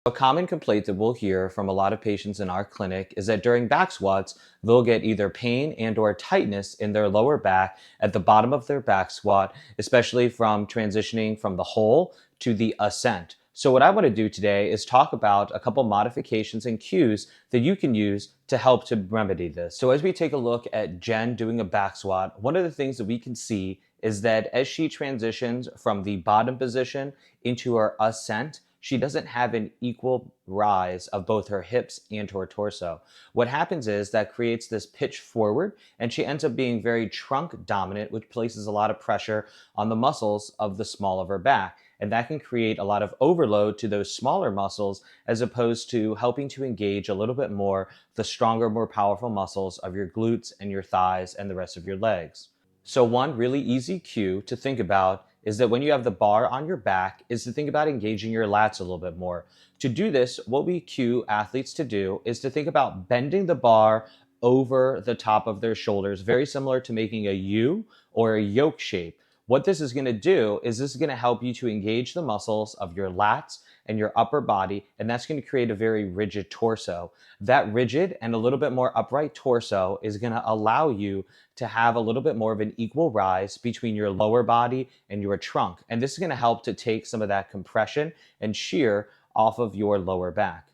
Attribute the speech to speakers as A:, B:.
A: A common complaint that we'll hear from a lot of patients in our clinic is that during back squats, they'll get either pain and or tightness in their lower back at the bottom of their back squat, especially from transitioning from the whole to the ascent. So what I want to do today is talk about a couple modifications and cues that you can use to help to remedy this. So as we take a look at Jen doing a back squat, one of the things that we can see is that as she transitions from the bottom position into her ascent, she doesn't have an equal rise of both her hips and her torso. What happens is that creates this pitch forward, and she ends up being very trunk dominant, which places a lot of pressure on the muscles of the small of her back. And that can create a lot of overload to those smaller muscles as opposed to helping to engage a little bit more the stronger, more powerful muscles of your glutes and your thighs and the rest of your legs. So one really easy cue to think about is that when you have the bar on your back is to think about engaging your lats a little bit more. To do this, what we cue athletes to do is to think about bending the bar over the top of their shoulders, very similar to making a U or a yoke shape. What this is going to do is this is going to help you to engage the muscles of your lats and your upper body, and that's going to create a very rigid torso. That rigid and a little bit more upright torso is going to allow you to have a little bit more of an equal rise between your lower body and your trunk. And this is going to help to take some of that compression and shear off of your lower back.